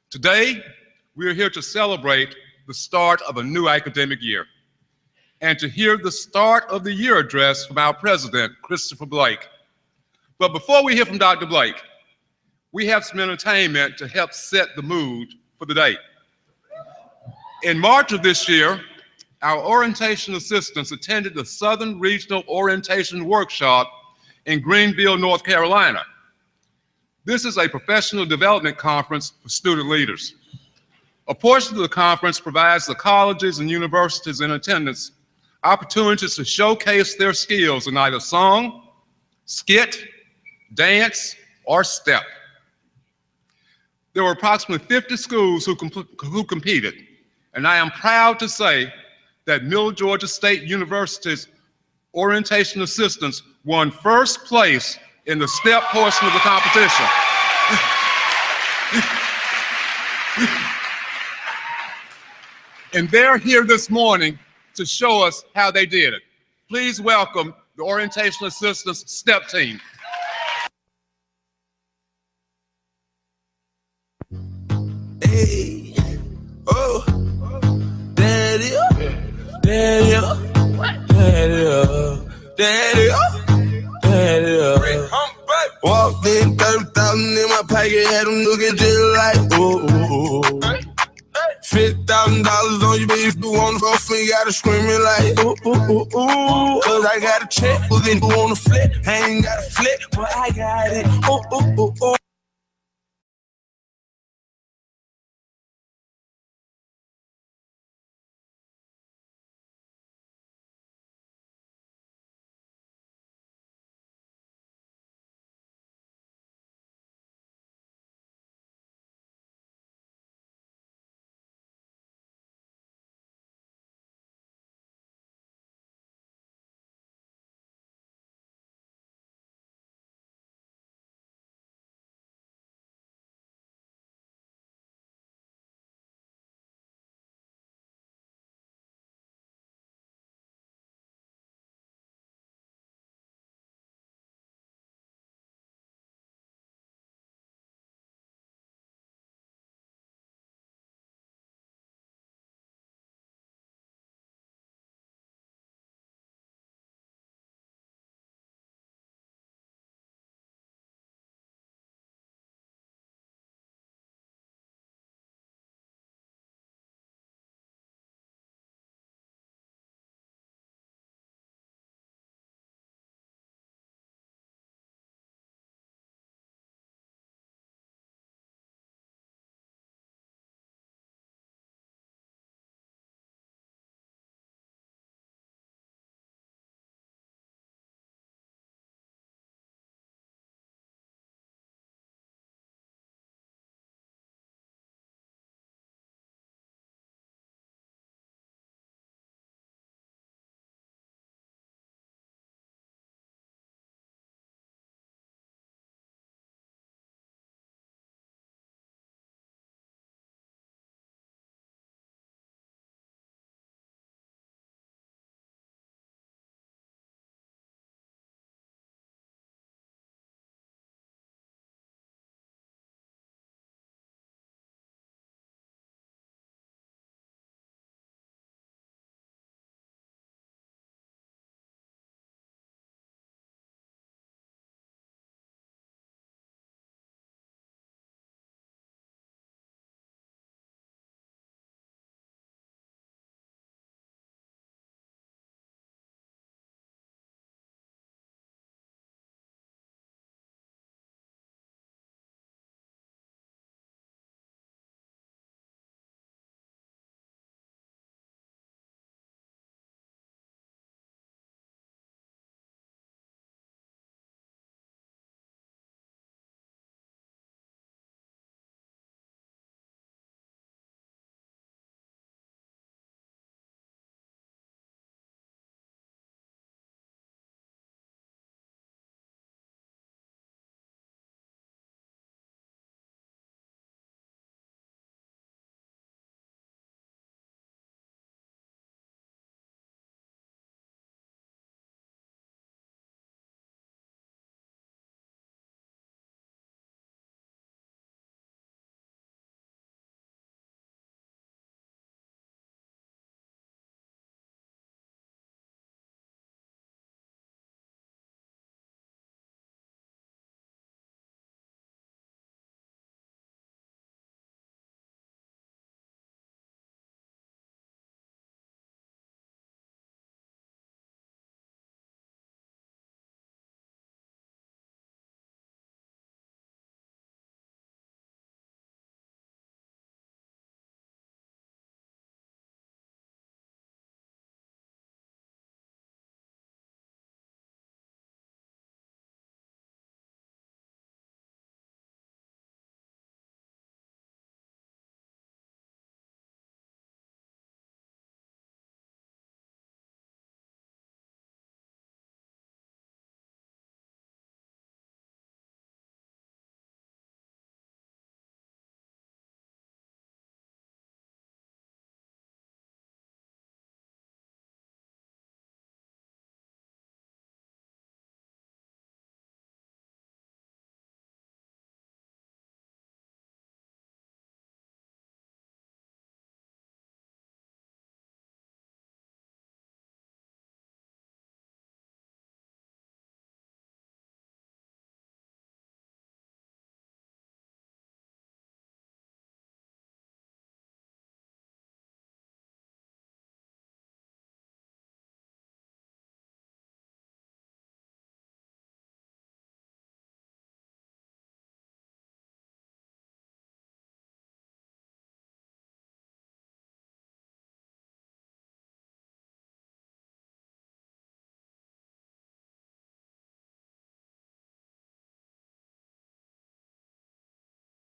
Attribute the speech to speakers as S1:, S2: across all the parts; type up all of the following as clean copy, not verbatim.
S1: Today, we are here to celebrate the start of a new academic year and to hear the start of the year address from our president, Christopher Blake. But before we hear from Dr. Blake, we have some entertainment to help set the mood for the day. In March of this year, our orientation assistants attended the Southern Regional Orientation Workshop in Greenville, North Carolina. This is a professional development conference for student leaders. A portion of the conference provides the colleges and universities in attendance opportunities to showcase their skills in either song, skit, dance, or step. There were approximately 50 schools who competed, and I am proud to say that Middle Georgia State University's orientation assistants won first place in the step portion of the competition. And they're here this morning to show us how they did it. Please welcome the orientation assistants step team.
S2: Hey, oh, daddy, daddy, daddy, daddy, daddy. Walked in 30,000 in my pocket, had them looking just like, $50,000 on your bitch, do on the phone, you gotta screaming like, cause I got a check, looking on the flip, I ain't got a flip, but I got it,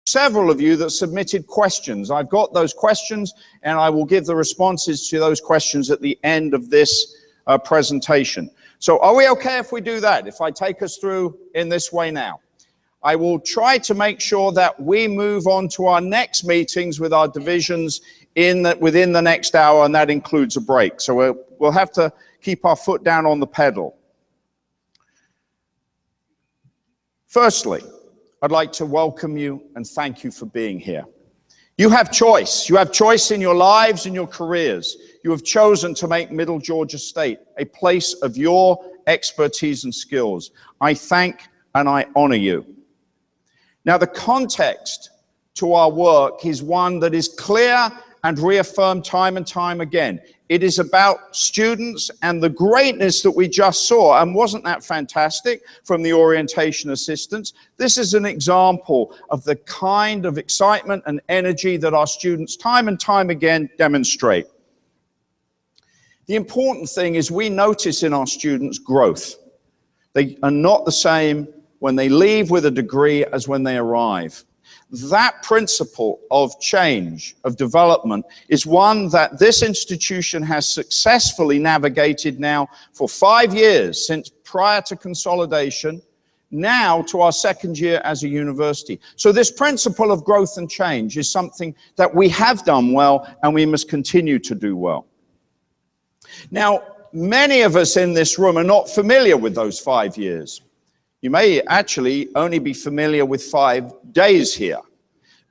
S3: several of you that submitted questions. I've got those questions, and I will give the responses to those questions at the end of this presentation. So are we okay if we do that, if I take us through in this way now? I will try to make sure that we move on to our next meetings with our divisions within the next hour, and that includes a break. So we'll have to keep our foot down on the pedal. Firstly, I'd like to welcome you and thank you for being here. You have choice. You have choice in your lives and your careers. You have chosen to make Middle Georgia State a place of your expertise and skills. I thank and I honor you. Now, the context to our work is one that is clear and reaffirmed time and time again. It is about students and the greatness that we just saw. And wasn't that fantastic from the orientation assistants? This is an example of the kind of excitement and energy that our students time and time again demonstrate. The important thing is we notice in our students growth. They are not the same when they leave with a degree as when they arrive. That principle of change, of development, is one that this institution has successfully navigated now for 5 years, since prior to consolidation, now to our second year as a university. So this principle of growth and change is something that we have done well, and we must continue to do well. Now, many of us in this room are not familiar with those 5 years. You may actually only be familiar with 5 days here,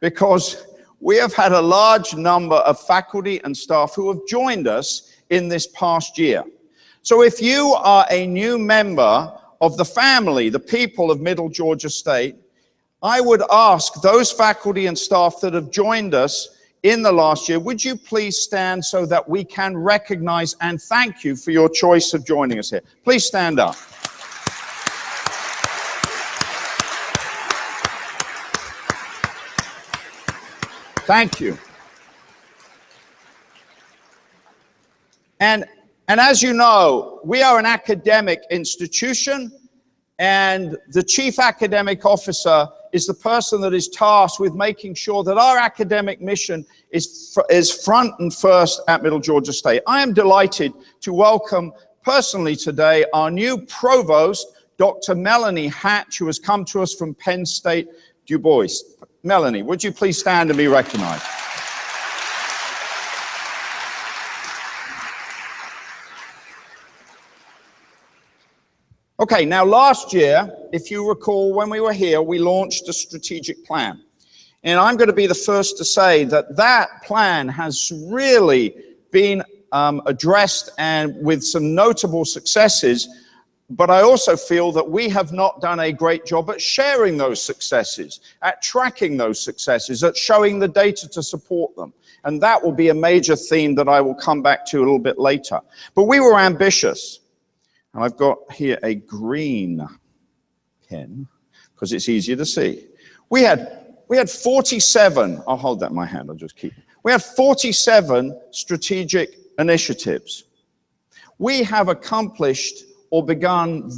S3: because we have had a large number of faculty and staff who have joined us in this past year. So if you are a new member of the family, the people of Middle Georgia State, I would ask those faculty and staff that have joined us in the last year, would you please stand so that we can recognize and thank you for your choice of joining us here. Please stand up. Thank you. And as you know, we are an academic institution, and the chief academic officer is the person that is tasked with making sure that our academic mission is front and first at Middle Georgia State. I am delighted to welcome personally today our new provost, Dr. Melanie Hatch, who has come to us from Penn State, Du Bois. Melanie, would you please stand and be recognized? Okay, now last year, if you recall, when we were here, we launched a strategic plan. And I'm going to be the first to say that that plan has really been addressed and with some notable successes. But I also feel that we have not done a great job at sharing those successes, at tracking those successes, at showing the data to support them. And that will be a major theme that I will come back to a little bit later. But we were ambitious. And I've got here a green pen because it's easier to see. We had 47, I'll hold that in my hand, I'll just keep it. We had 47 strategic initiatives. We have accomplished or begun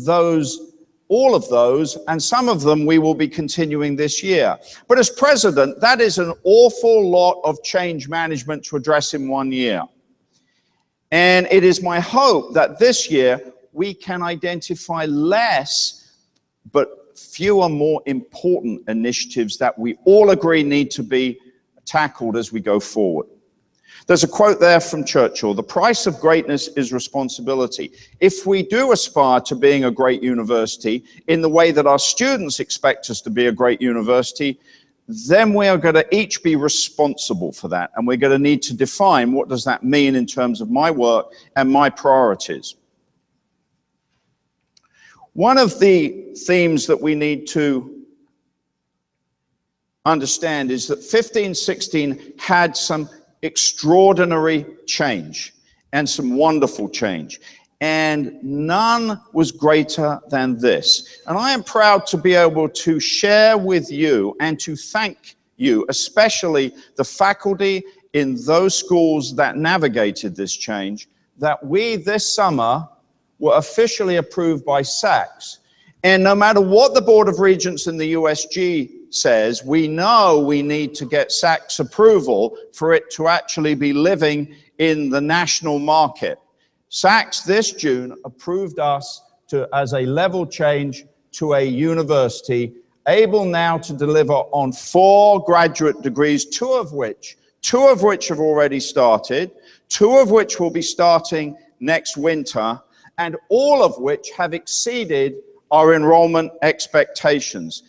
S3: all of those, and some of them we will be continuing this year. But as president, that is an awful lot of change management to address in 1 year. And it is my hope that this year we can identify less, but fewer more important initiatives that we all agree need to be tackled as we go forward. There's a quote there from Churchill: the price of greatness is responsibility. If we do aspire to being a great university in the way that our students expect us to be a great university, then we are going to each be responsible for that. And we're going to need to define what does that mean in terms of my work and my priorities. One of the themes that we need to understand is that 15-16 had some extraordinary change and some wonderful change, and none was greater than this. And I am proud to be able to share with you and to thank you, especially the faculty in those schools that navigated this change, that we this summer were officially approved by SACS. And no matter what the Board of Regents and the USG says, we know we need to get SAC's approval for it to actually be living in the national market. SACS this June approved us as a level change to a university, able now to deliver on 4 graduate degrees, two of which have already started, 2 of which will be starting next winter, and all of which have exceeded our enrollment expectations.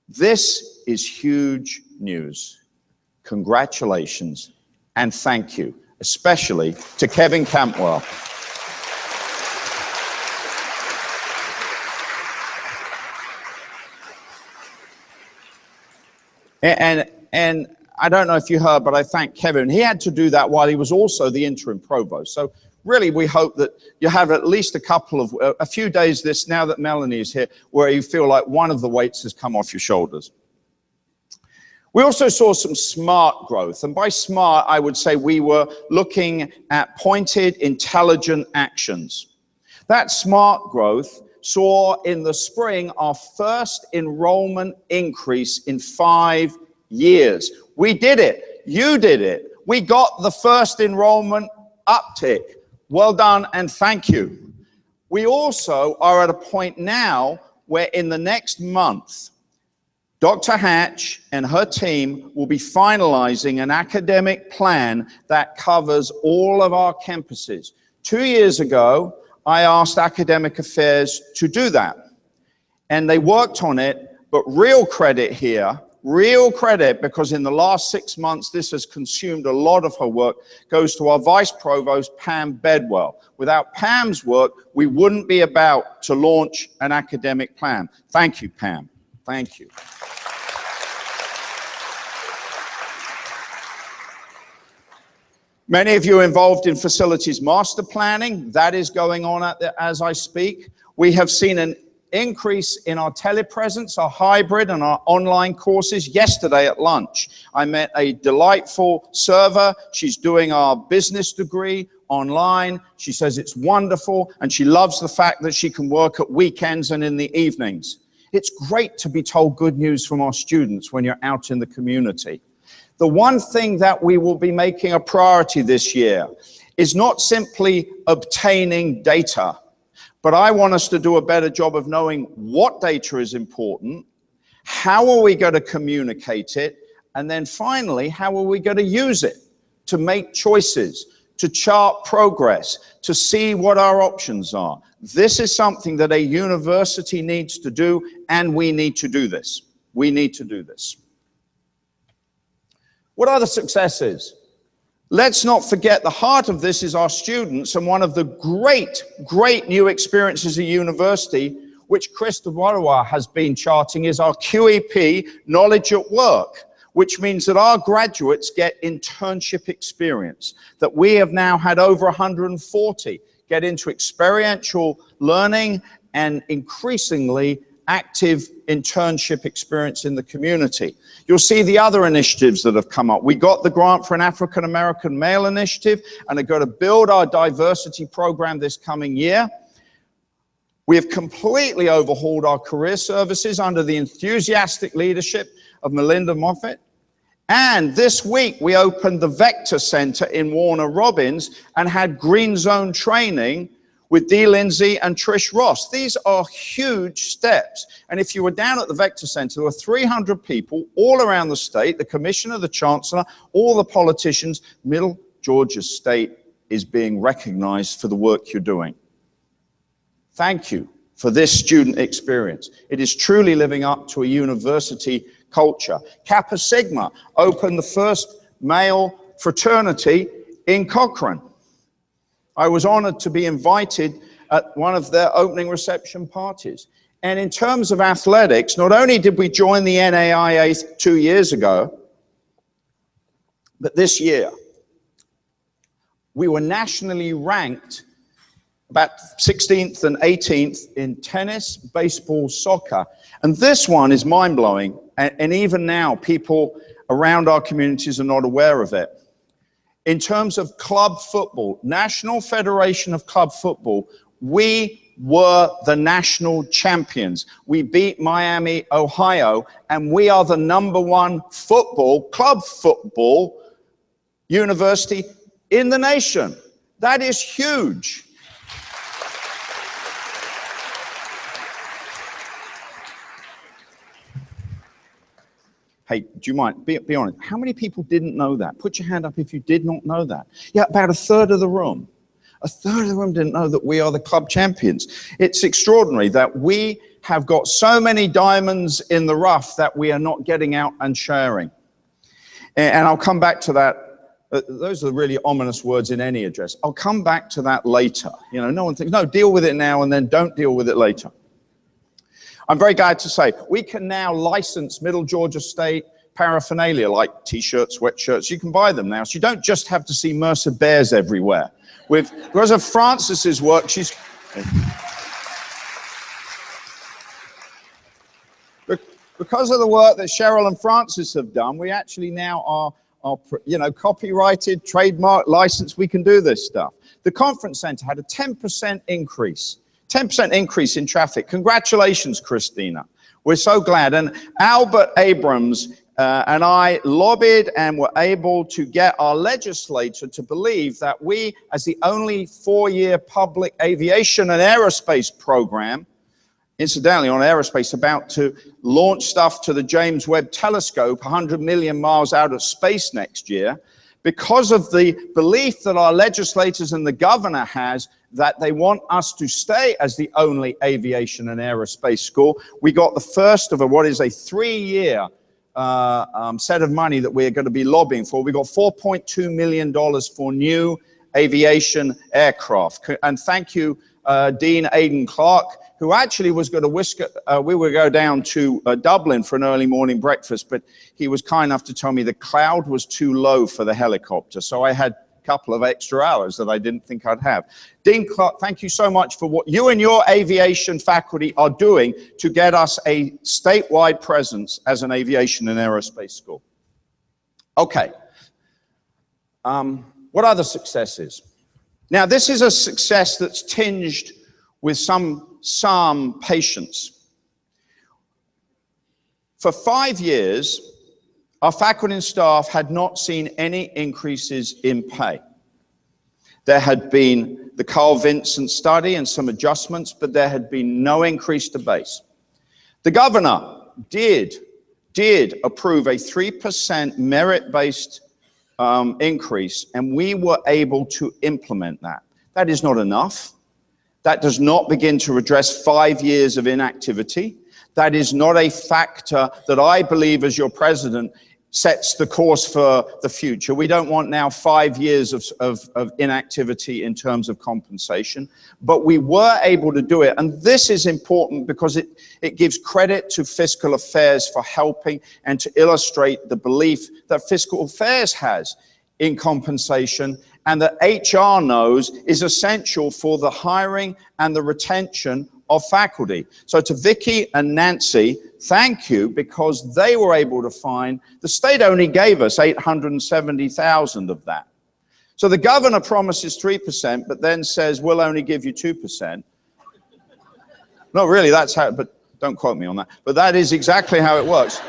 S3: This is huge news. Congratulations and thank you, especially to Kevin Campwell. And I don't know if you heard, but I thank Kevin. He had to do that while he was also the interim provost. So really, we hope that you have at least a few days now that Melanie is here, where you feel like one of the weights has come off your shoulders. We also saw some smart growth. And by smart, I would say we were looking at pointed, intelligent actions. That smart growth saw in the spring our first enrollment increase in 5 years. We did it. You did it. We got the first enrollment uptick. Well done and thank you. We also are at a point now where in the next month, Dr. Hatch and her team will be finalizing an academic plan that covers all of our campuses. 2 years ago, I asked Academic Affairs to do that, and they worked on it, but real credit here, real credit, because in the last 6 months, this has consumed a lot of her work, goes to our Vice Provost, Pam Bedwell. Without Pam's work, we wouldn't be about to launch an academic plan. Thank you, Pam. Thank you. Many of you are involved in facilities master planning. That is going on as I speak. We have seen an increase in our telepresence, our hybrid, and our online courses. Yesterday at lunch, I met a delightful server. She's doing our business degree online. She says it's wonderful, and she loves the fact that she can work at weekends and in the evenings. It's great to be told good news from our students when you're out in the community. The one thing that we will be making a priority this year is not simply obtaining data, but I want us to do a better job of knowing what data is important, how are we going to communicate it, and then finally, how are we going to use it to make choices, to chart progress, to see what our options are. This is something that a university needs to do, and we need to do this. We need to do this. What are the successes? Let's not forget the heart of this is our students, and one of the great new experiences at university, which Chris Dwarowa has been charting, is our QEP, Knowledge at Work, which means that our graduates get internship experience, that we have now had over 140 get into experiential learning and increasingly active internship experience in the community. You'll see the other initiatives that have come up. We got the grant for an African American male initiative and are going to build our diversity program this coming year. We have completely overhauled our career services under the enthusiastic leadership of Melinda Moffett. And this week we opened the Vector Center in Warner Robins and had Green Zone training with Dee Lindsay and Trish Ross. These are huge steps. And if you were down at the Vector Center, there were 300 people all around the state, the commissioner, the chancellor, all the politicians. Middle Georgia State is being recognized for the work you're doing. Thank you for this student experience. It is truly living up to a university culture. Kappa Sigma opened the first male fraternity in Cochrane. I was honored to be invited at one of their opening reception parties. And in terms of athletics, not only did we join the NAIA 2 years ago, but this year, we were nationally ranked about 16th and 18th in tennis, baseball, soccer. And this one is mind-blowing. And even now, people around our communities are not aware of it. In terms of club football, National Federation of Club Football, we were the national champions. We beat Miami, Ohio, and we are the #1 club football university in the nation. That is huge. Hey, do you mind? Be honest. How many people didn't know that? Put your hand up if you did not know that. Yeah, about a third of the room. A third of the room didn't know that we are the club champions. It's extraordinary that we have got so many diamonds in the rough that we are not getting out and sharing. And I'll come back to that. Those are the really ominous words in any address. I'll come back to that later. You know, no one thinks, no, deal with it now and then don't deal with it later. I'm very glad to say we can now license Middle Georgia State paraphernalia like T-shirts, sweatshirts. You can buy them now. So you don't just have to see Mercer Bears everywhere. Because of Frances's work, because of the work that Cheryl and Frances have done, we actually now are copyrighted, trademark, licensed. We can do this stuff. The conference center had a 10% increase. 10% increase in traffic. Congratulations, Christina. We're so glad. And Albert Abrams and I lobbied and were able to get our legislature to believe that we, as the only 4-year public aviation and aerospace program, incidentally on aerospace, about to launch stuff to the James Webb Telescope 100 million miles out of space next year, because of the belief that our legislators and the governor has that they want us to stay as the only aviation and aerospace school. We got the first of what is a 3-year set of money that we're going to be lobbying for. We got $4.2 million for new aviation aircraft. And thank you, Dean Aidan Clark, who actually was going to we would go down to Dublin for an early morning breakfast, but he was kind enough to tell me the cloud was too low for the helicopter. So I had a couple of extra hours that I didn't think I'd have. Dean Clark, thank you so much for what you and your aviation faculty are doing to get us a statewide presence as an aviation and aerospace school. Okay. What other successes? Now, this is a success that's tinged with some patience. For 5 years, our faculty and staff had not seen any increases in pay. There had been the Carl Vincent study and some adjustments, but there had been no increase to base. The governor did approve a 3% merit-based increase, and we were able to implement that. That is not enough. That does not begin to address 5 years of inactivity. That is not a factor that I believe, as your president, sets the course for the future. We don't want now 5 years of inactivity in terms of compensation, but we were able to do it. And this is important because it gives credit to fiscal affairs for helping and to illustrate the belief that fiscal affairs has in compensation and that HR knows is essential for the hiring and the retention of faculty. So to Vicky and Nancy, thank you, because they were able to find, the state only gave us 870,000 of that. So the governor promises 3%, but then says, we'll only give you 2%. No, really, that's how, but don't quote me on that. But that is exactly how it works.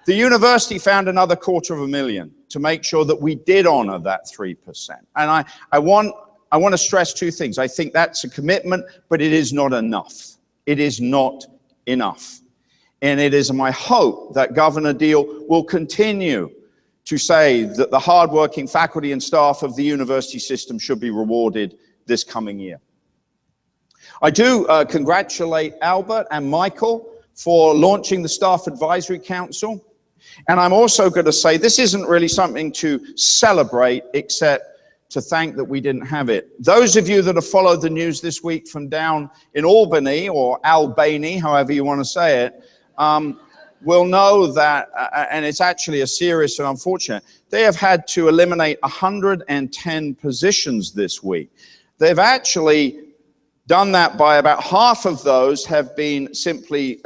S3: The university found another $250,000 to make sure that we did honor that 3%. And I want to stress two things. I think that's a commitment, but it is not enough. It is not enough. And it is my hope that Governor Deal will continue to say that the hardworking faculty and staff of the university system should be rewarded this coming year. I do congratulate Albert and Michael for launching the Staff Advisory Council. And I'm also going to say this isn't really something to celebrate, except to thank that we didn't have it. Those of you that have followed the news this week from down in Albany, or Albany, however you want to say it, will know that, and it's actually a serious and unfortunate, they have had to eliminate 110 positions this week. They've actually done that by about half of those have been simply,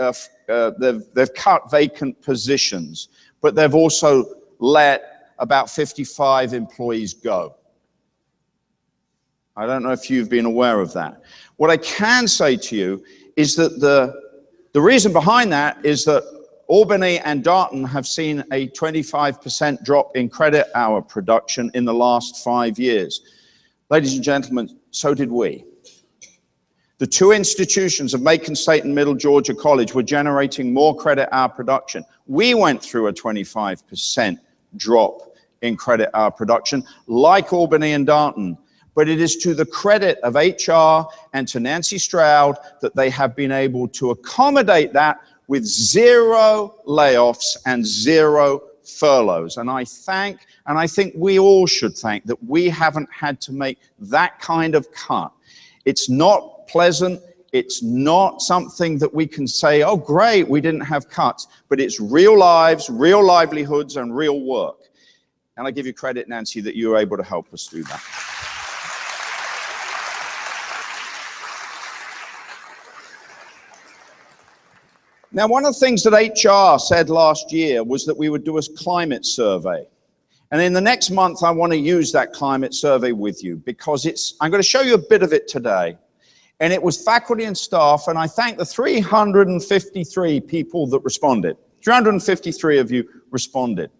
S3: they've cut vacant positions, but they've also let about 55 employees go. I don't know if you've been aware of that. What I can say to you is that the reason behind that is that Albany and Darton have seen a 25% drop in credit hour production in the last 5 years. Ladies and gentlemen, so did we. The two institutions of Macon State and Middle Georgia College were generating more credit hour production. We went through a 25% drop in credit hour production, like Albany and Darton. But it is to the credit of HR and to Nancy Stroud that they have been able to accommodate that with 0 layoffs and 0 furloughs. And I think we all should thank that we haven't had to make that kind of cut. It's not pleasant. It's not something that we can say, oh, great, we didn't have cuts. But it's real lives, real livelihoods, and real work. And I give you credit, Nancy, that you were able to help us do that. Now, one of the things that HR said last year was that we would do a climate survey. And in the next month, I want to use that climate survey with you because I'm going to show you a bit of it today. And it was faculty and staff, and I thank the 353 people that responded. 353 of you responded.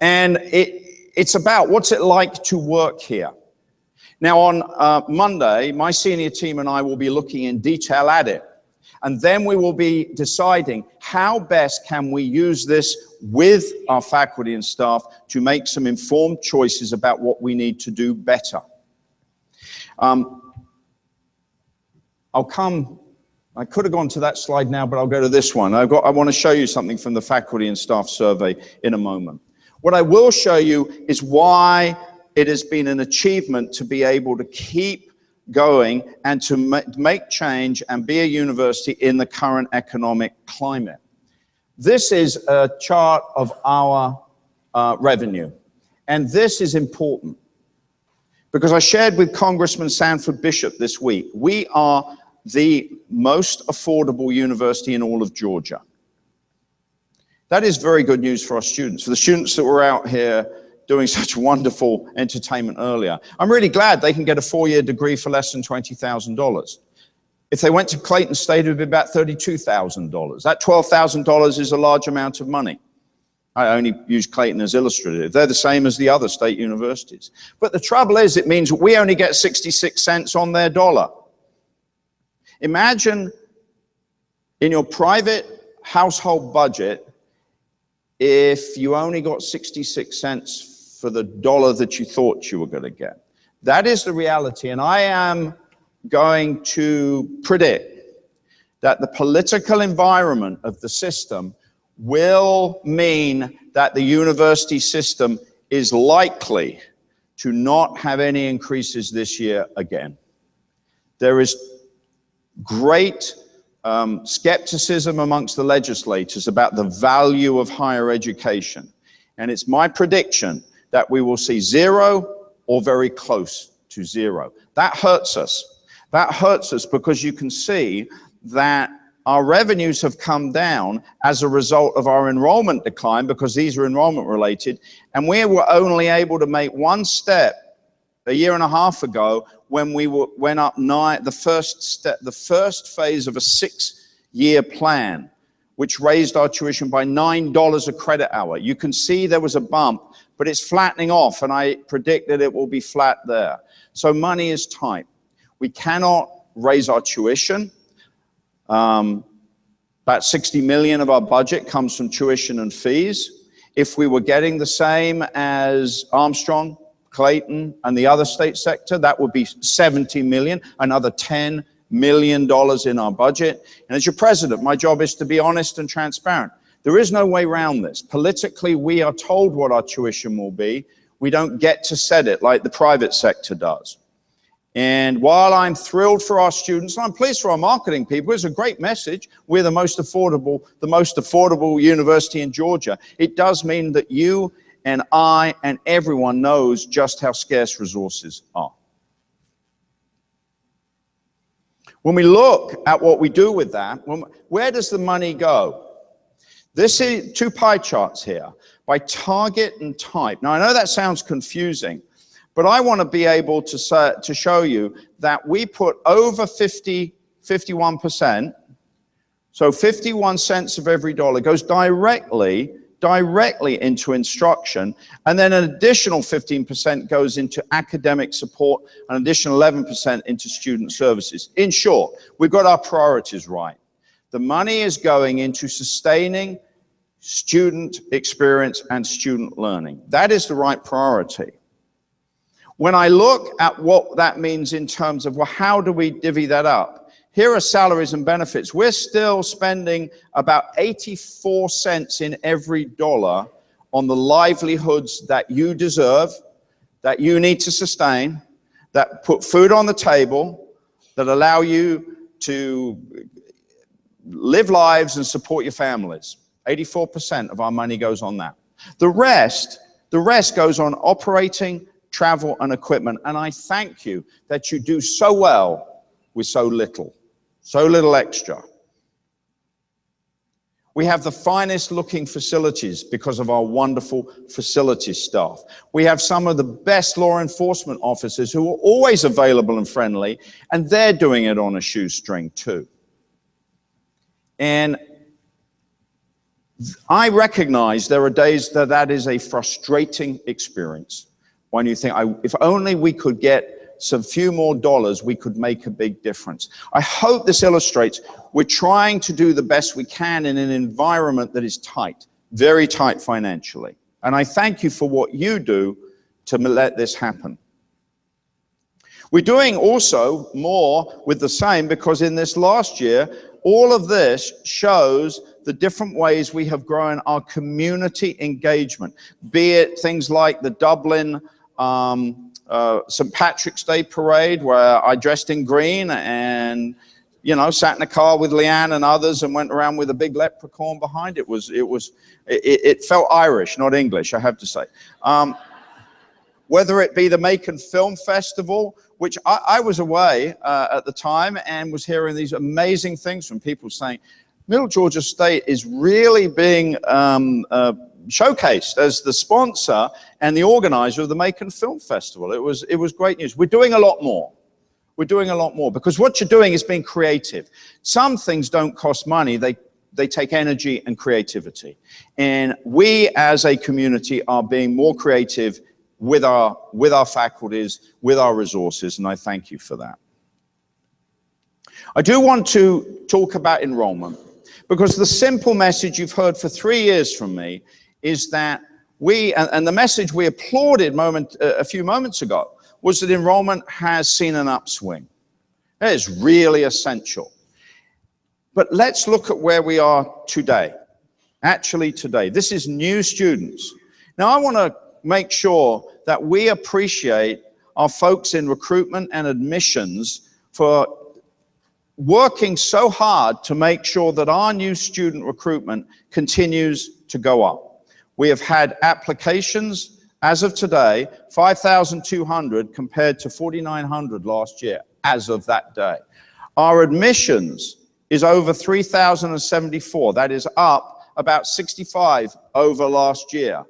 S3: And it's about what's it like to work here. Now, on Monday, my senior team and I will be looking in detail at it. And then we will be deciding how best can we use this with our faculty and staff to make some informed choices about what we need to do better. I could have gone to that slide now, but I'll go to this one. I want to show you something from the faculty and staff survey in a moment. What I will show you is why it has been an achievement to be able to keep going and to make change and be a university in the current economic climate. This is a chart of our revenue. And this is important because I shared with Congressman Sanford Bishop this week, we are the most affordable university in all of Georgia. That is very good news for our students. For the students that were out here doing such wonderful entertainment earlier, I'm really glad they can get a 4-year degree for less than $20,000. If they went to Clayton State, it would be about $32,000. That $12,000 is a large amount of money. I only use Clayton as illustrative. They're the same as the other state universities. But the trouble is, it means we only get 66 cents on their dollar. Imagine in your private household budget, if you only got 66 cents for the dollar that you thought you were going to get. That is the reality. And I am going to predict that the political environment of the system will mean that the university system is likely to not have any increases this year again. There is great skepticism amongst the legislators about the value of higher education. And it's my prediction that we will see 0 or very close to 0. That hurts us. That hurts us because you can see that our revenues have come down as a result of our enrollment decline because these are enrollment related. And we were only able to make one step a year and a half ago when we went up the first phase of a 6-year plan, which raised our tuition by $9 a credit hour. You can see there was a bump, but it's flattening off, and I predict that it will be flat there. So money is tight. We cannot raise our tuition. About $60 million of our budget comes from tuition and fees. If we were getting the same as Armstrong, Clayton, and the other state sector, that would be $70 million, another $10 million in our budget. And as your president, my job is to be honest and transparent. There is no way around this. Politically, we are told what our tuition will be. We don't get to set it like the private sector does. And while I'm thrilled for our students, and I'm pleased for our marketing people, it's a great message. We're the most affordable university in Georgia. It does mean that you and I and everyone knows just how scarce resources are. When we look at what we do with that, where does the money go? This is 2 pie charts here by target and type. Now, I know that sounds confusing, But I want to be able to show you that we put over 51%, so 51 cents of every dollar goes directly into instruction, and then an additional 15% goes into academic support, an additional 11% into student services. In short, we've got our priorities right. The money is going into sustaining student experience and student learning. That is the right priority. When I look at what that means in terms of, well, how do we divvy that up? Here are salaries and benefits. We're still spending about 84 cents in every dollar on the livelihoods that you deserve, that you need to sustain, that put food on the table, that allow you to live lives and support your families. 84% of our money goes on that. The rest goes on operating, travel, and equipment. And I thank you that you do so well with so little extra. We have the finest looking facilities because of our wonderful facilities staff. We have some of the best law enforcement officers who are always available and friendly, and they're doing it on a shoestring too. And I recognize there are days that is a frustrating experience when you think, if only we could get some few more dollars, we could make a big difference. I hope this illustrates we're trying to do the best we can in an environment that is tight, very tight financially. And I thank you for what you do to let this happen. We're doing also more with the same, because in this last year, all of this shows the different ways we have grown our community engagement, be it things like the Dublin St. Patrick's Day parade, where I dressed in green and, you know, sat in a car with Leanne and others and went around with a big leprechaun behind it. It felt Irish, not English, I have to say. Whether it be the Macon Film Festival, which I was away at the time and was hearing these amazing things from people saying, Middle Georgia State is really being showcased as the sponsor and the organizer of the Macon Film Festival. It was great news. We're doing a lot more. We're doing a lot more because what you're doing is being creative. Some things don't cost money. They take energy and creativity. And we as a community are being more creative with our faculties, with our resources, and I thank you for that. I do want to talk about enrollment, because the simple message you've heard for 3 years from me is that and the message we applauded a few moments ago was that enrollment has seen an upswing. That is really essential. But let's look at where we are today. Actually today, this is new students. Now I want to make sure that we appreciate our folks in recruitment and admissions for working so hard to make sure that our new student recruitment continues to go up. We have had applications as of today, 5,200 compared to 4,900 last year as of that day. Our admissions is over 3,074. That is up about 65 over last year.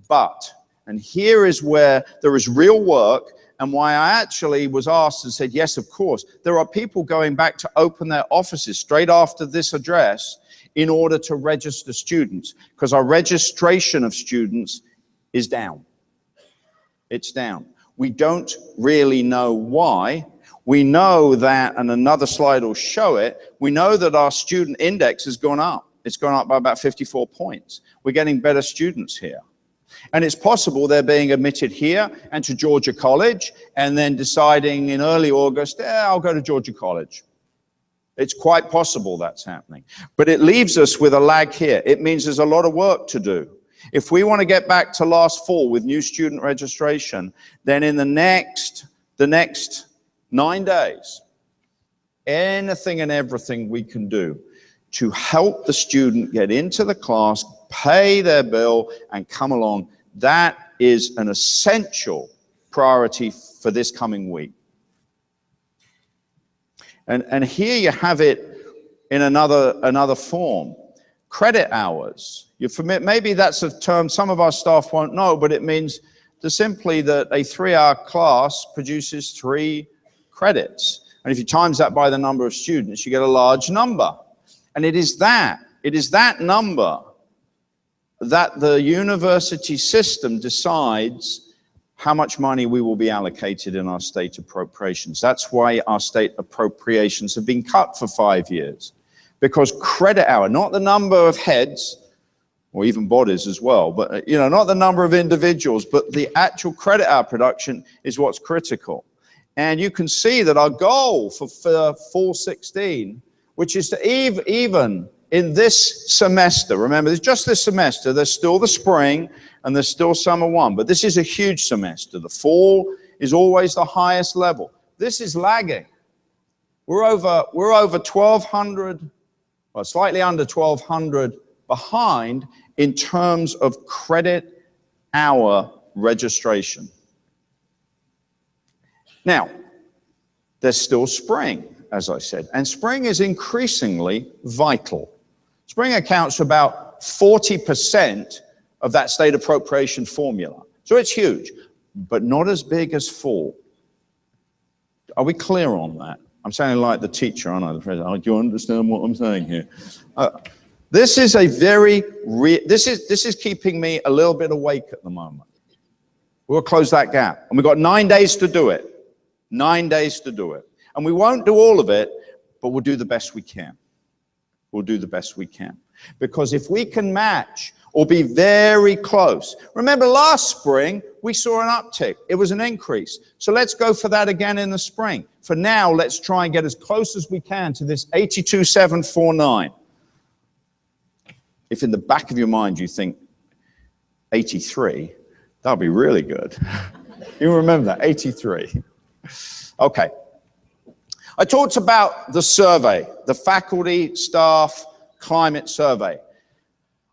S3: But, and here is where there is real work, and why I actually was asked and said, yes, of course, there are people going back to open their offices straight after this address in order to register students, because our registration of students is down. It's down. We don't really know why. We know that, and another slide will show it, we know that our student index has gone up. It's gone up by about 54 points. We're getting better students here. And it's possible they're being admitted here and to Georgia College, and then deciding in early August, I'll go to Georgia College. It's quite possible that's happening. But it leaves us with a lag here. It means there's a lot of work to do. If we want to get back to last fall with new student registration, then in the next 9 days, anything and everything we can do to help the student get into the class, pay their bill, and come along, that is an essential priority for this coming week. And here you have it in another form. Credit hours. Maybe that's a term some of our staff won't know, but it means to simply that a 3-hour class produces 3 credits. And if you times that by the number of students, you get a large number. And it is that number that the university system decides how much money we will be allocated in our state appropriations. That's why our state appropriations have been cut for 5 years. Because credit hour, not the number of heads, or even bodies as well, but not the number of individuals, but the actual credit hour production is what's critical. And you can see that our goal for fall 16, which is to even in this semester, remember, it's just this semester, there's still the spring and there's still summer 1, but this is a huge semester. The fall is always the highest level. This is lagging. We're over 1,200, well, slightly under 1,200 behind in terms of credit hour registration. Now, there's still spring, as I said, and spring is increasingly vital. Spring accounts for about 40% of that state appropriation formula. So it's huge, but not as big as fall. Are we clear on that? I'm sounding like the teacher, aren't I? The president. Do you understand what I'm saying here? This is a very this is keeping me a little bit awake at the moment. We'll close that gap, and we've got 9 days to do it. 9 days to do it, and we won't do all of it, but we'll do the best we can. We'll do the best we can, because if we can match or be very close. Remember last spring, we saw an uptick. It was an increase. So let's go for that again in the spring. For now, let's try and get as close as we can to this 82,749. If in the back of your mind you think 83, that'll be really good. You remember that, 83. Okay. I talked about the survey, the faculty, staff, climate survey.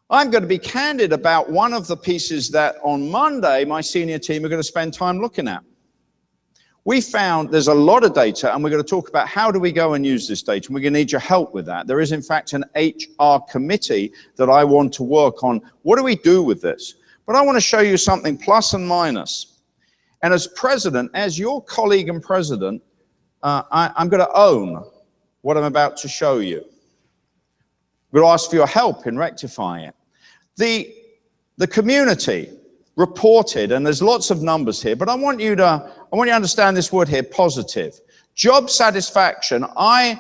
S3: I'm going to be candid about one of the pieces that on Monday, my senior team are going to spend time looking at. We found there's a lot of data, and we're going to talk about how do we go and use this data, and we're going to need your help with that. There is, in fact, an HR committee that I want to work on. What do we do with this? But I want to show you something plus and minus. And as president, as your colleague and president, I'm going to own what I'm about to show you. I'm going to ask for your help in rectifying it. The community reported, and there's lots of numbers here, but I want you to understand this word here, positive. Job satisfaction. I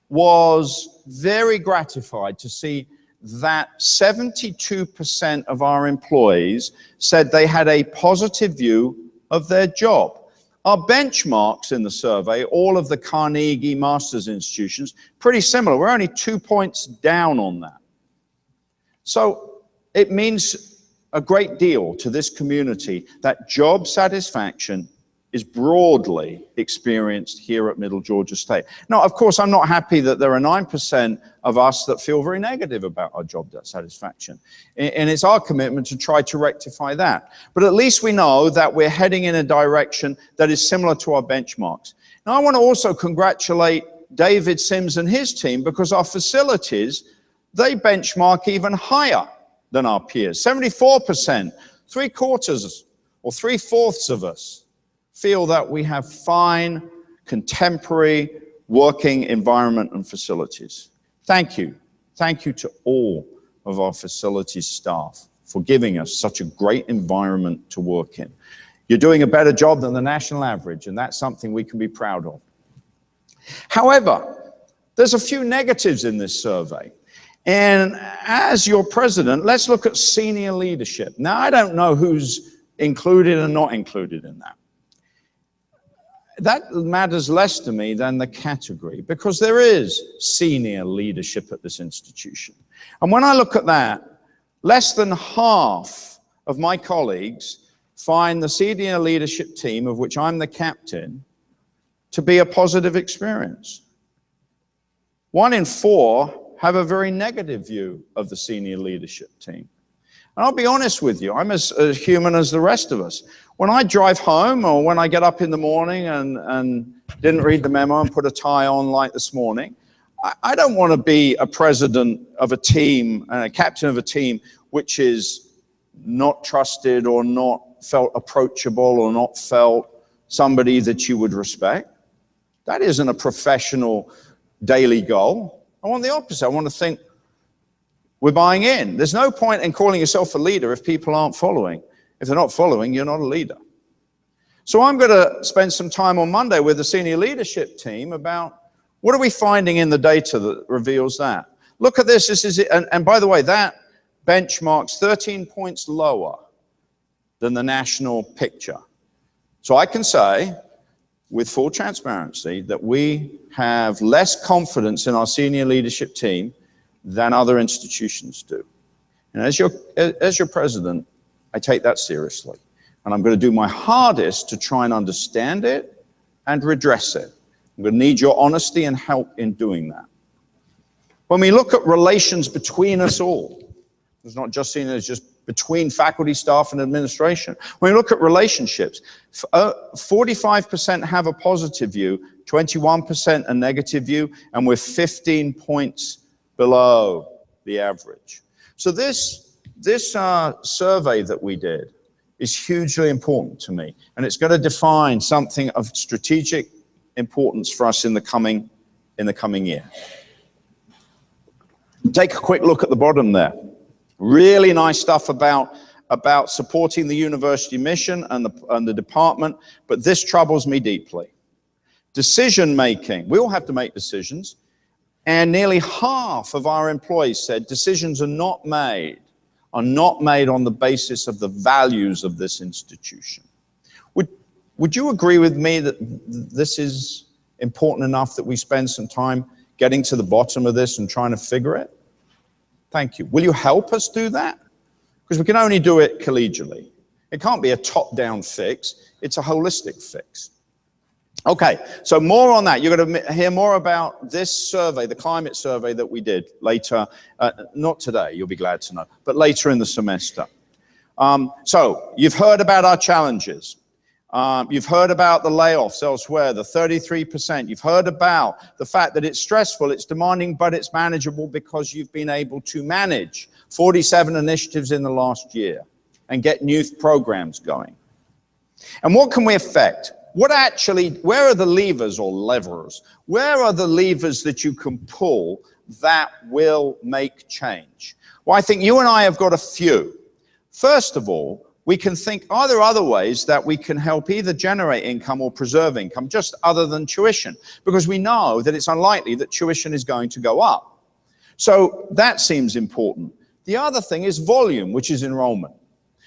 S3: was very gratified to see that 72% of our employees said they had a positive view of their job. Our benchmarks in the survey, all of the Carnegie Masters institutions, pretty similar. We're only 2 points down on that. So it means a great deal to this community that job satisfaction is broadly experienced here at Middle Georgia State. Now, of course, I'm not happy that there are 9% of us that feel very negative about our job satisfaction. And it's our commitment to try to rectify that. But at least we know that we're heading in a direction that is similar to our benchmarks. Now, I want to also congratulate David Sims and his team, because our facilities, they benchmark even higher than our peers. 74%, 3/4 or 3/4 of us feel that we have fine, contemporary working environment and facilities. Thank you. Thank you to all of our facilities staff for giving us such a great environment to work in. You're doing a better job than the national average, and that's something we can be proud of. However, there's a few negatives in this survey. And as your president, let's look at senior leadership. Now, I don't know who's included and not included in that. That matters less to me than the category, because there is senior leadership at this institution. And when I look at that, less than half of my colleagues find the senior leadership team, of which I'm the captain, to be a positive experience. 1 in 4 have a very negative view of the senior leadership team. And I'll be honest with you, I'm as human as the rest of us. When I drive home, or when I get up in the morning and didn't read the memo and put a tie on like this morning, I don't want to be a president of a team and a captain of a team which is not trusted or not felt approachable or not felt somebody that you would respect. That isn't a professional daily goal. I want the opposite. I want to think we're buying in. There's no point in calling yourself a leader if people aren't following. If they're not following, you're not a leader. So I'm going to spend some time on Monday with the senior leadership team about what are we finding in the data that reveals that. Look at this. This is it. And by the way, that benchmarks 13 points lower than the national picture. So I can say with full transparency that we have less confidence in our senior leadership team than other institutions do. And as your president, I take that seriously. And I'm going to do my hardest to try and understand it and redress it. I'm going to need your honesty and help in doing that. When we look at relations between us all, it's not just seen as just between faculty, staff, and administration. When we look at relationships, 45% have a positive view, 21% a negative view, and we're 15 points below the average. So this survey that we did is hugely important to me, and it's going to define something of strategic importance for us in the coming year. Take a quick look at the bottom there. Really nice stuff about supporting the university mission and the department, but this troubles me deeply. Decision making. We all have to make decisions, and nearly half of our employees said decisions are not made on the basis of the values of this institution. Would you agree with me that this is important enough that we spend some time getting to the bottom of this and trying to figure it? Thank you. Will you help us do that? Because we can only do it collegially. It can't be a top-down fix. It's a holistic fix. Okay, so more on that. You're going to hear more about this survey, the climate survey that we did later, not today, you'll be glad to know, but later in the semester. So you've heard about our challenges. You've heard about the layoffs elsewhere, the 33%. You've heard about the fact that it's stressful, it's demanding, but it's manageable because you've been able to manage 47 initiatives in the last year and get new programs going. And what can we affect? Where are the levers or levers? Where are the levers that you can pull that will make change? Well, I think you and I have got a few. First of all, we can think, are there other ways that we can help either generate income or preserve income, just other than tuition? Because we know that it's unlikely that tuition is going to go up. So that seems important. The other thing is volume, which is enrollment.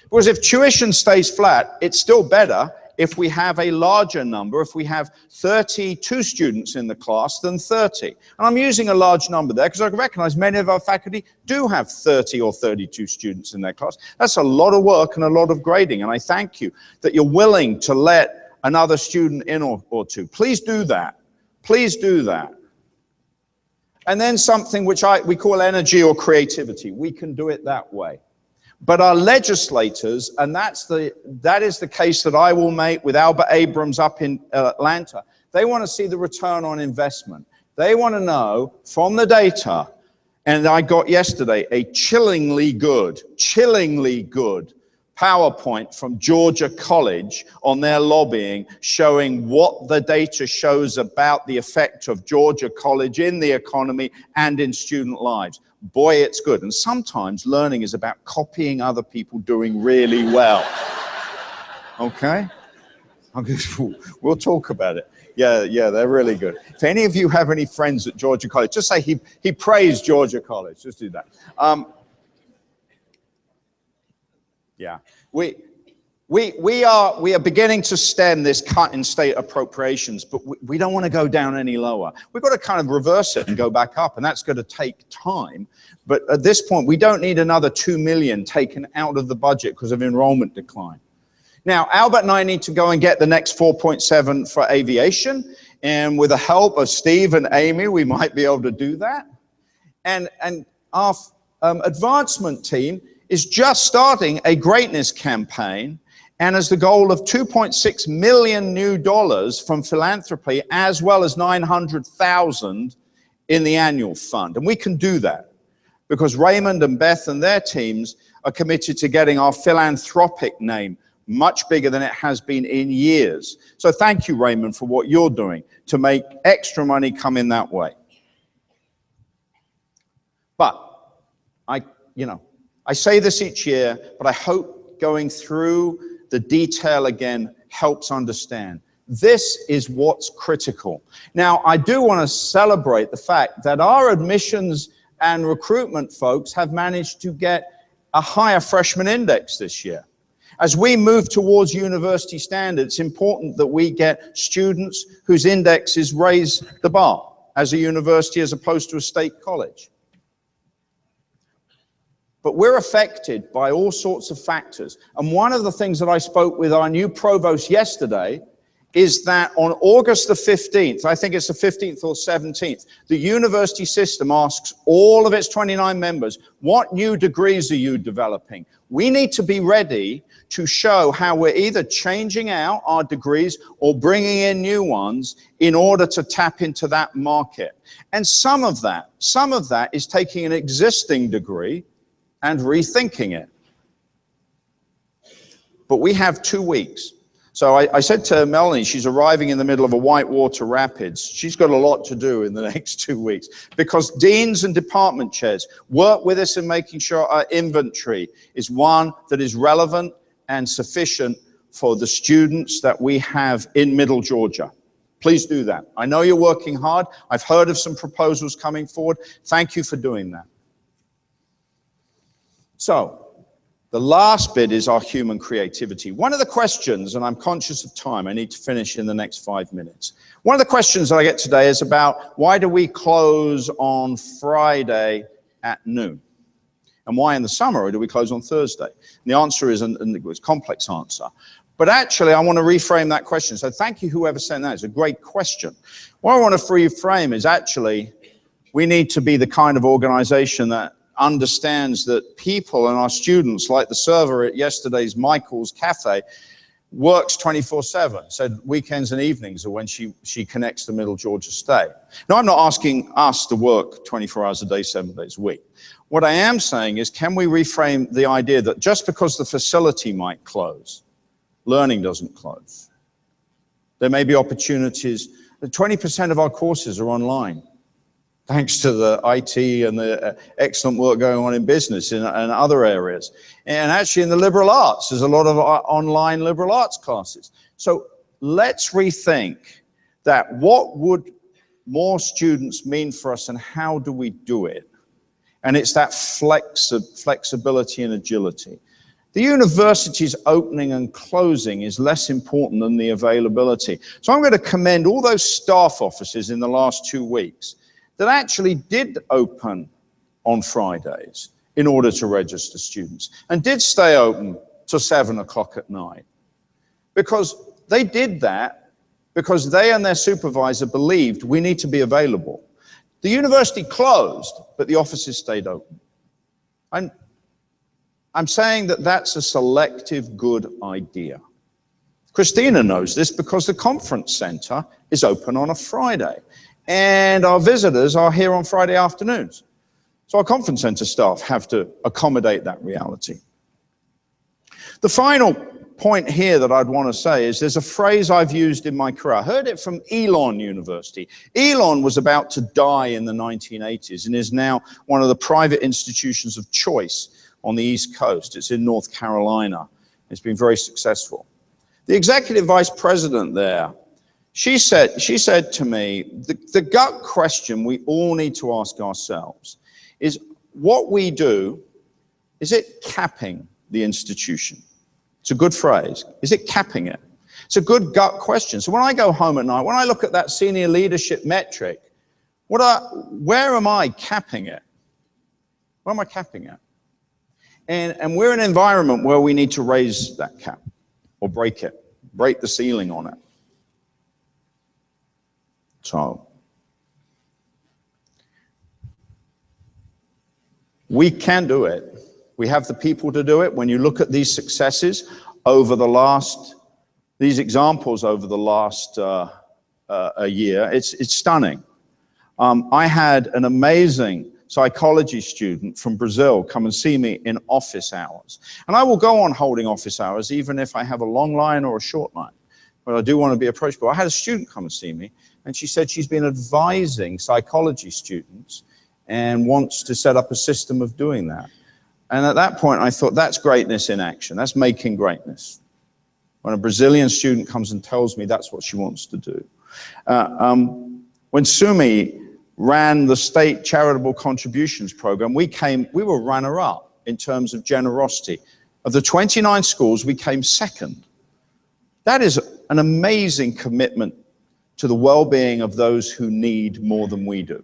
S3: Because if tuition stays flat, it's still better if we have a larger number, if we have 32 students in the class than 30. And I'm using a large number there because I recognize many of our faculty do have 30 or 32 students in their class. That's a lot of work and a lot of grading, and I thank you that you're willing to let another student in or two. Please do that. Please do that. And then something which we call energy or creativity. We can do it that way. But our legislators, and that is the case that I will make with Albert Abrams up in Atlanta, they want to see the return on investment. They want to know from the data, and I got yesterday a chillingly good PowerPoint from Georgia College on their lobbying showing what the data shows about the effect of Georgia College in the economy and in student lives. Boy, it's good. And sometimes learning is about copying other people doing really well. Okay? We'll talk about it. Yeah, they're really good. If any of you have any friends at Georgia College, just say he praised Georgia College. Just do that. Yeah, we are beginning to stem this cut in state appropriations, but we don't want to go down any lower. We've got to kind of reverse it and go back up, and that's going to take time. But at this point, we don't need another 2 million taken out of the budget because of enrollment decline. Now, Albert and I need to go and get the next 4.7 for aviation, and with the help of Steve and Amy, we might be able to do that. And our advancement team is just starting a greatness campaign and has the goal of $2.6 million new dollars from philanthropy, as well as 900,000 in the annual fund. And we can do that because Raymond and Beth and their teams are committed to getting our philanthropic name much bigger than it has been in years. So thank you, Raymond, for what you're doing to make extra money come in that way. But I say this each year, but I hope going through the detail again helps understand. This is what's critical. Now, I do want to celebrate the fact that our admissions and recruitment folks have managed to get a higher freshman index this year. As we move towards university standards, it's important that we get students whose indexes raise the bar as a university as opposed to a state college. But we're affected by all sorts of factors. And one of the things that I spoke with our new provost yesterday is that on August the 15th, I think it's the 15th or 17th, the university system asks all of its 29 members, what new degrees are you developing? We need to be ready to show how we're either changing out our degrees or bringing in new ones in order to tap into that market. And some of that is taking an existing degree and rethinking it. But we have 2 weeks. So I said to Melanie, she's arriving in the middle of a whitewater rapids. She's got a lot to do in the next 2 weeks because deans and department chairs work with us in making sure our inventory is one that is relevant and sufficient for the students that we have in Middle Georgia. Please do that. I know you're working hard. I've heard of some proposals coming forward. Thank you for doing that. So, the last bit is our human creativity. One of the questions, and I'm conscious of time, I need to finish in the next 5 minutes. One of the questions that I get today is about why do we close on Friday at noon? And why in the summer do we close on Thursday? And the answer is, and it was a complex answer, but actually I want to reframe that question. So thank you whoever sent that, it's a great question. What I want to reframe is actually we need to be the kind of organization that understands that people and our students, like the server at yesterday's Michael's Cafe, works 24/7. So weekends and evenings are when she connects to Middle Georgia State. Now, I'm not asking us to work 24 hours a day, 7 days a week. What I am saying is, can we reframe the idea that just because the facility might close, learning doesn't close? There may be opportunities. 20% of our courses are online, thanks to the IT and the excellent work going on in business and other areas. And actually in the liberal arts, there's a lot of online liberal arts classes. So let's rethink that. What would more students mean for us and how do we do it? And it's that flexibility and agility. The university's opening and closing is less important than the availability. So I'm going to commend all those staff offices in the last 2 weeks that actually did open on Fridays in order to register students and did stay open till 7 o'clock at night. Because they did that because they and their supervisor believed we need to be available. The university closed, but the offices stayed open. I'm saying that that's a selective good idea. Christina knows this because the conference center is open on a Friday. And our visitors are here on Friday afternoons. So our conference center staff have to accommodate that reality. The final point here that I'd want to say is there's a phrase I've used in my career. I heard it from Elon University. Elon was about to die in the 1980s and is now one of the private institutions of choice on the East Coast. It's in North Carolina. It's been very successful. The executive vice president there, she said to me, the gut question we all need to ask ourselves is what we do, is it capping the institution? It's a good phrase. Is it capping it? It's a good gut question. So when I go home at night, when I look at that senior leadership metric, where am I capping it? Where am I capping it? And we're in an environment where we need to raise that cap or break it, break the ceiling on it. So we can do it. We have the people to do it. When you look at these successes over the last, these examples over the last a year, it's stunning. I had an amazing psychology student from Brazil come and see me in office hours. And I will go on holding office hours even if I have a long line or a short line. But I do want to be approachable. I had a student come and see me, and she said she's been advising psychology students and wants to set up a system of doing that. And at that point, I thought, that's greatness in action. That's making greatness. When a Brazilian student comes and tells me that's what she wants to do. When Sumi ran the state charitable contributions program, we were runner-up in terms of generosity. Of the 29 schools, we came second. That is an amazing commitment to the well-being of those who need more than we do.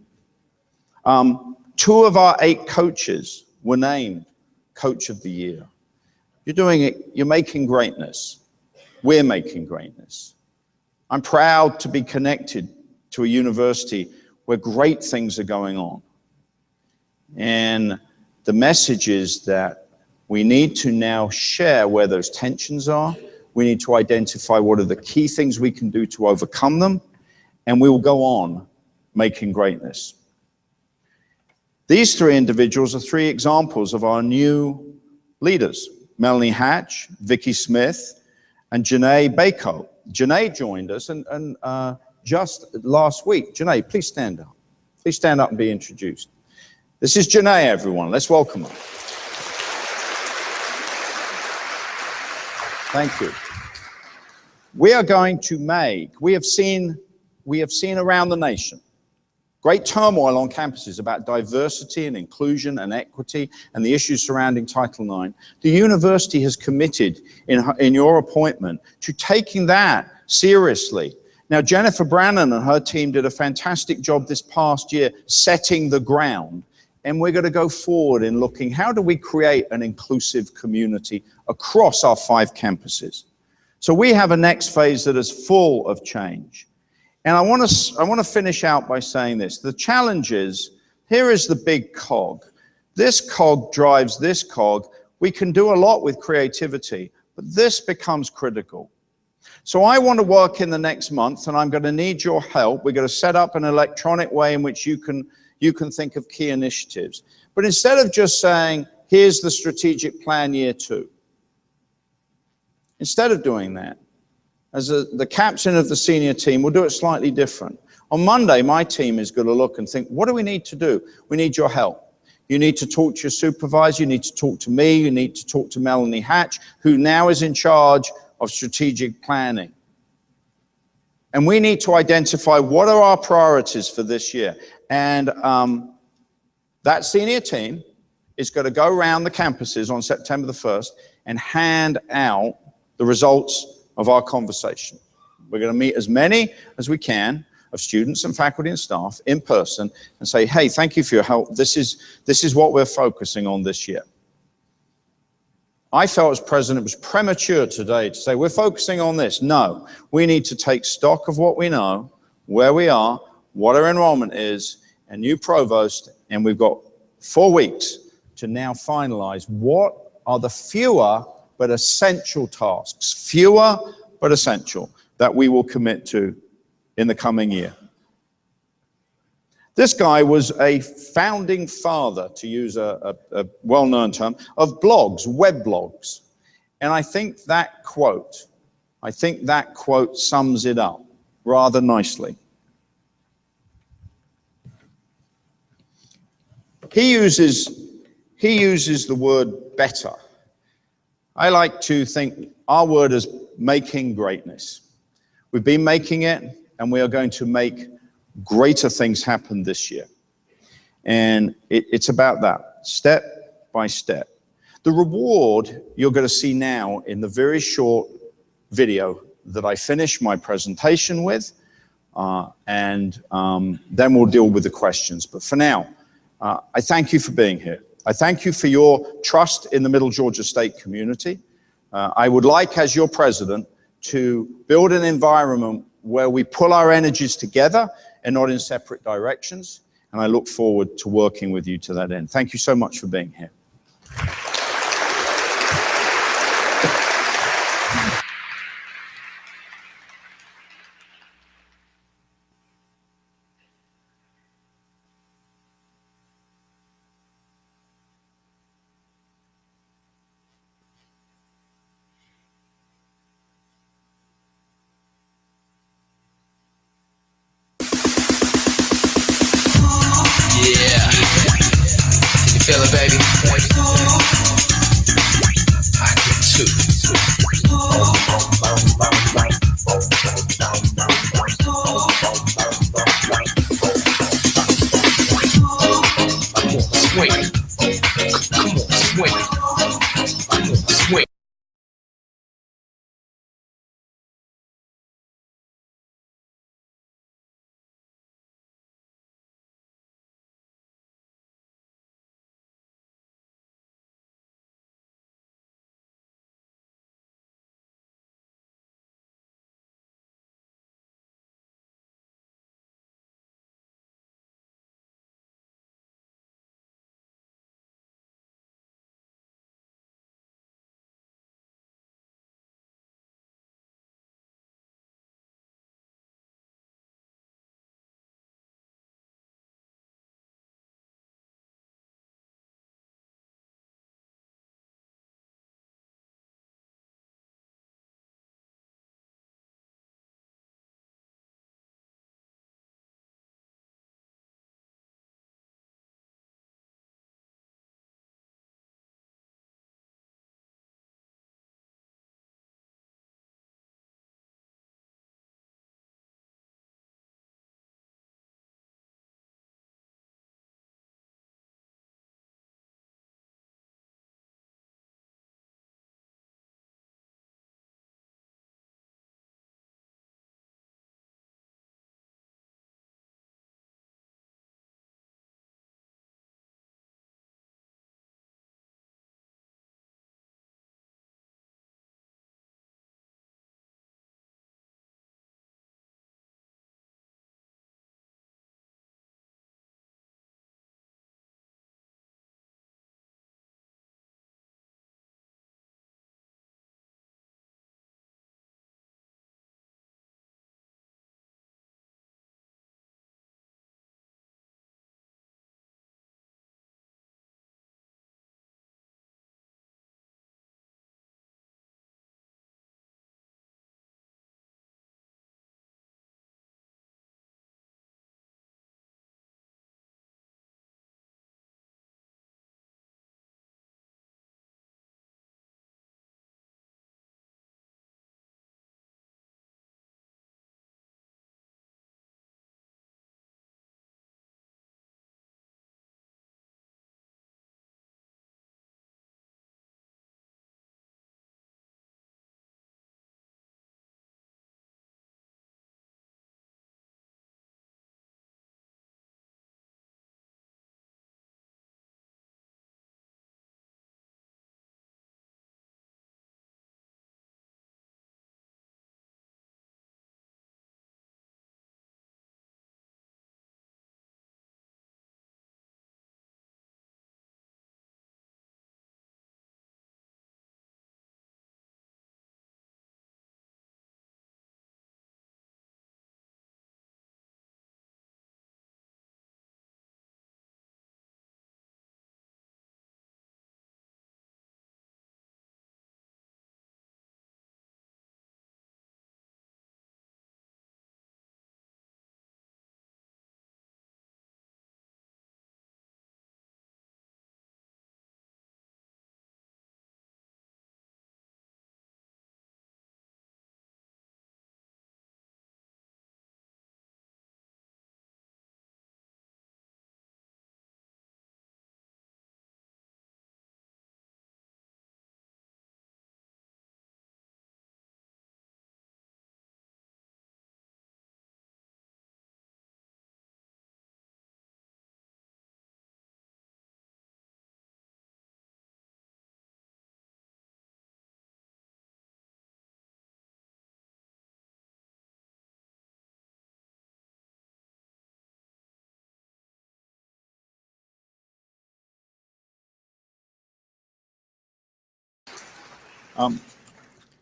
S3: 2 of our 8 coaches were named Coach of the Year. You're doing it, you're making greatness. We're making greatness. I'm proud to be connected to a university where great things are going on. And the message is that we need to now share where those tensions are. We need to identify what are the key things we can do to overcome them, and we will go on making greatness. These 3 individuals are 3 examples of our new leaders: Melanie Hatch, Vicky Smith, and Janae Bako. Janae joined us and just last week. Janae, please stand up. Please stand up and be introduced. This is Janae, everyone. Let's welcome her. Thank you. We are going to we have seen around the nation great turmoil on campuses about diversity and inclusion and equity and the issues surrounding Title IX. The university has committed in your appointment to taking that seriously. Now, Jennifer Brannon and her team did a fantastic job this past year setting the ground, and we're going to go forward in looking, how do we create an inclusive community across our 5 campuses? So we have a next phase that is full of change. And I want to finish out by saying this. The challenge is, here is the big cog. This cog drives this cog. We can do a lot with creativity, but this becomes critical. So I want to work in the next month, and I'm going to need your help. We're going to set up an electronic way in which you can think of key initiatives. But instead of just saying, here's the strategic plan year 2, instead of doing that, as the captain of the senior team, we'll do it slightly different. On Monday, my team is going to look and think, what do we need to do? We need your help. You need to talk to your supervisor. You need to talk to me. You need to talk to Melanie Hatch, who now is in charge of strategic planning. And we need to identify what are our priorities for this year. And that senior team is going to go around the campuses on September the 1st and hand out the results of our conversation. We're going to meet as many as we can of students and faculty and staff in person and say, hey, thank you for your help. This is what we're focusing on this year. I felt as president it was premature today to say we're focusing on this. No, we need to take stock of what we know, where we are, what our enrollment is, and new provost, and we've got 4 weeks to now finalize what are the fewer but essential tasks, fewer but essential, that we will commit to in the coming year. This guy was a founding father, to use a well-known term, of blogs, web blogs. And I think that quote sums it up rather nicely. He uses the word better. I like to think our word is making greatness. We've been making it, and we are going to make greater things happen this year. And it's about that, step by step. The reward you're going to see now in the very short video that I finished my presentation with, and then we'll deal with the questions. But for now, I thank you for being here. I thank you for your trust in the Middle Georgia State community. I would like, as your president, to build an environment where we pull our energies together and not in separate directions. And I look forward to working with you to that end. Thank you so much for being here.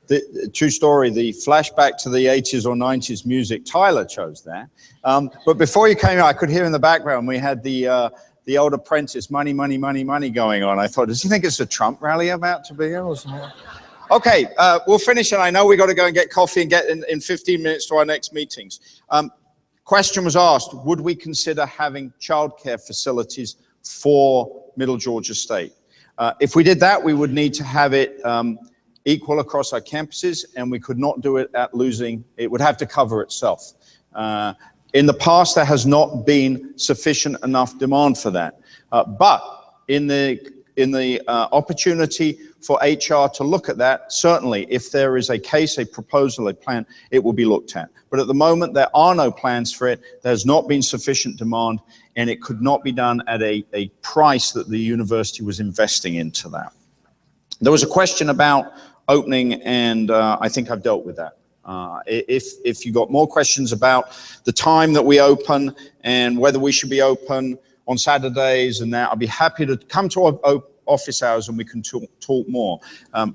S3: The true story, the flashback to the 80s or 90s music, Tyler chose that. But before you came out, I could hear in the background, we had the old apprentice, money, money, money, money going on. I thought, does he think it's a Trump rally about to be here? Okay, we'll finish, and I know we got to go and get coffee and get in 15 minutes to our next meetings. Question was asked, would we consider having childcare facilities for Middle Georgia State? If we did that, we would need to have it equal across our campuses, and we could not do it at losing, it would have to cover itself. In the past, there has not been sufficient enough demand for that. But in the opportunity for HR to look at that, certainly if there is a case, a proposal, a plan, it will be looked at. But at the moment, there are no plans for it. There's not been sufficient demand, and it could not be done at a price that the university was investing into that. There was a question about opening, and I think I've dealt with that. If you got more questions about the time that we open and whether we should be open on Saturdays and that, I'll be happy to come to our office hours and we can talk more.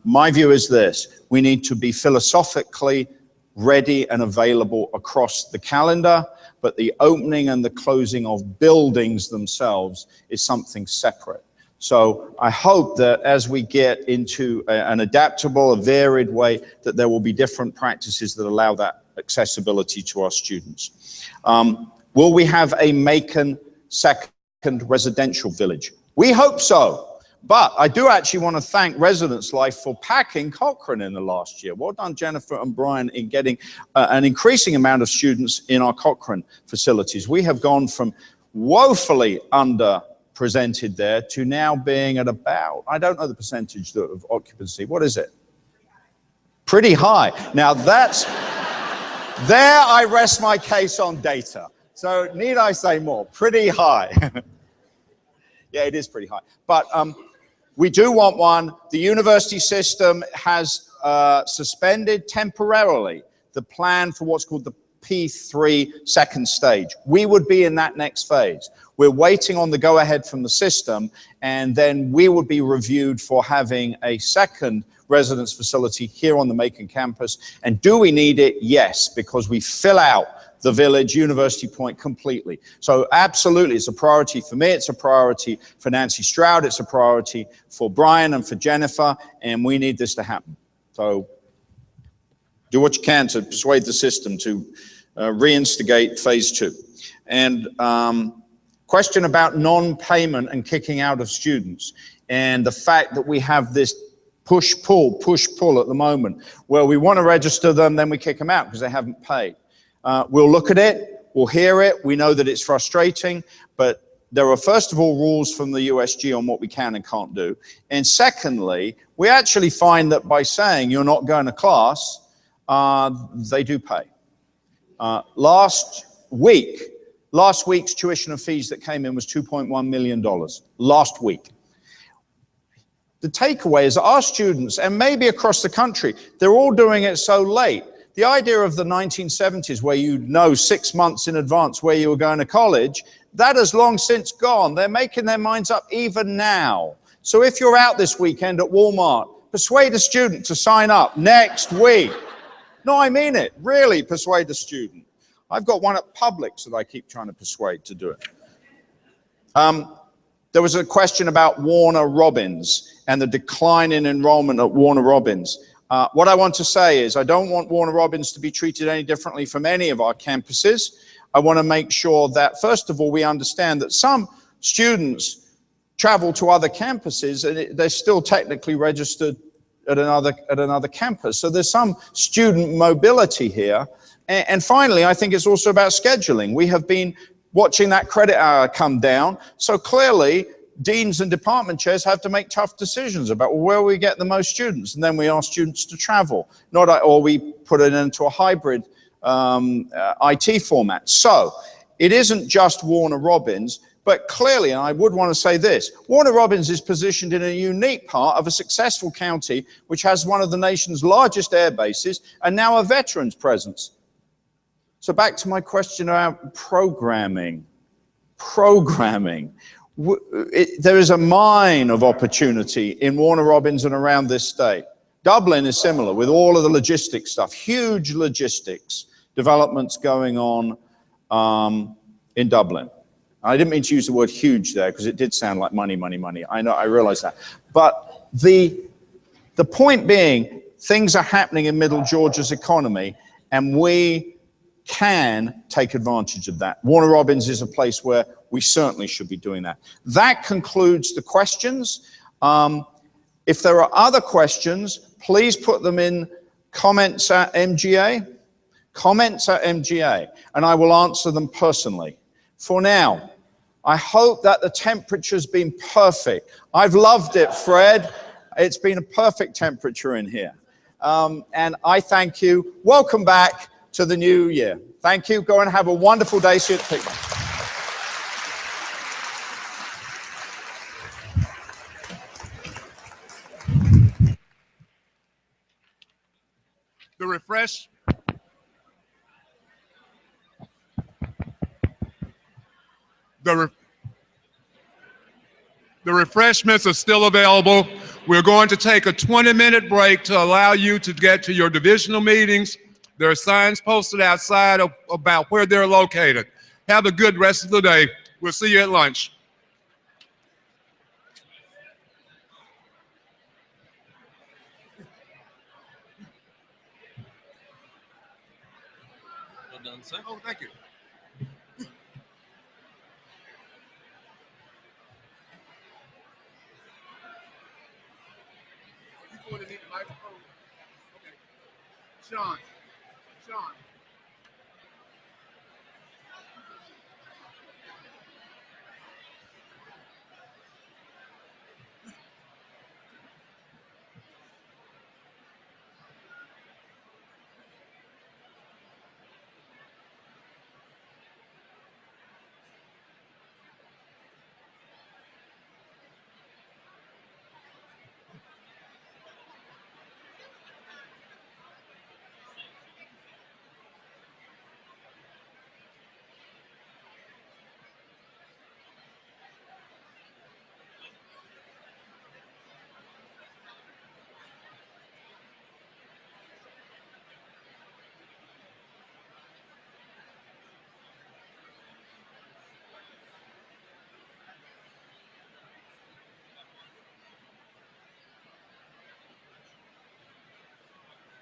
S3: My view is this: we need to be philosophically ready and available across the calendar, but the opening and the closing of buildings themselves is something separate. So I hope that as we get into an adaptable, a varied way, that there will be different practices that allow that accessibility to our students. Will we have a Macon second residential village? We hope so. But I do actually want to thank Residence Life for packing Cochrane in the last year. Well done, Jennifer and Brian, in getting an increasing amount of students in our Cochrane facilities. We have gone from woefully underpresented there to now being at about, I don't know the percentage of occupancy. What is it? Pretty high. Now that's, there I rest my case on data. So need I say more? Pretty high. Yeah, it is pretty high. But we do want one. The university system has suspended temporarily the plan for what's called the P3 second stage. We would be in that next phase. We're waiting on the go-ahead from the system, and then we would be reviewed for having a second residence facility here on the Macon campus. And do we need it? Yes, because we fill out the village, University Point, completely. So absolutely, it's a priority for me, it's a priority for Nancy Stroud, it's a priority for Brian and for Jennifer, and we need this to happen. So do what you can to persuade the system to reinstigate phase 2. And question about non-payment and kicking out of students, and the fact that we have this push-pull at the moment, where we want to register them, then we kick them out because they haven't paid. We'll look at it, we'll hear it, we know that it's frustrating, but there are first of all rules from the USG on what we can and can't do. And secondly, we actually find that by saying you're not going to class, they do pay. Last week's tuition and fees that came in was $2.1 million, last week. The takeaway is that our students, and maybe across the country, they're all doing it so late. The idea of the 1970s where you'd know 6 months in advance where you were going to college, that has long since gone. They're making their minds up even now. So if you're out this weekend at Walmart, persuade a student to sign up next week. No, I mean it. Really persuade a student. I've got one at Publix that I keep trying to persuade to do it. There was a question about Warner Robins and the decline in enrollment at Warner Robins. What I want to say is I don't want Warner Robins to be treated any differently from any of our campuses. I want to make sure that, first of all, we understand that some students travel to other campuses and they're still technically registered at another campus. So there's some student mobility here. And finally, I think it's also about scheduling. We have been watching that credit hour come down. So clearly, deans and department chairs have to make tough decisions about where we get the most students, and then we ask students to travel, or we put it into a hybrid IT format. So it isn't just Warner Robins, but clearly, and I would want to say this, Warner Robins is positioned in a unique part of a successful county, which has one of the nation's largest air bases, and now a veterans presence. So back to my question about programming. There is a mine of opportunity in Warner Robins and around this state. Dublin is similar with all of the logistics stuff, huge logistics developments going on in Dublin. I didn't mean to use the word huge there because it did sound like money, money, money. I know, I realize that. But the point being, things are happening in Middle Georgia's economy, and we can take advantage of that. Warner Robins is a place where we certainly should be doing that. That concludes the questions. If there are other questions, please put them in comments at MGA, and I will answer them personally. For now, I hope that the temperature's been perfect. I've loved it, Fred. It's been a perfect temperature in here. And I thank you. Welcome back to the new year. Thank you. Go and have a wonderful day. See you at the picnic.
S1: The refreshments are still available. We're going to take a 20-minute break to allow you to get to your divisional meetings. There are signs posted outside about where they're located. Have a good rest of the day. We'll see you at lunch.
S4: Well done, sir.
S1: Oh, thank you. You going to need the microphone? Okay. Sean.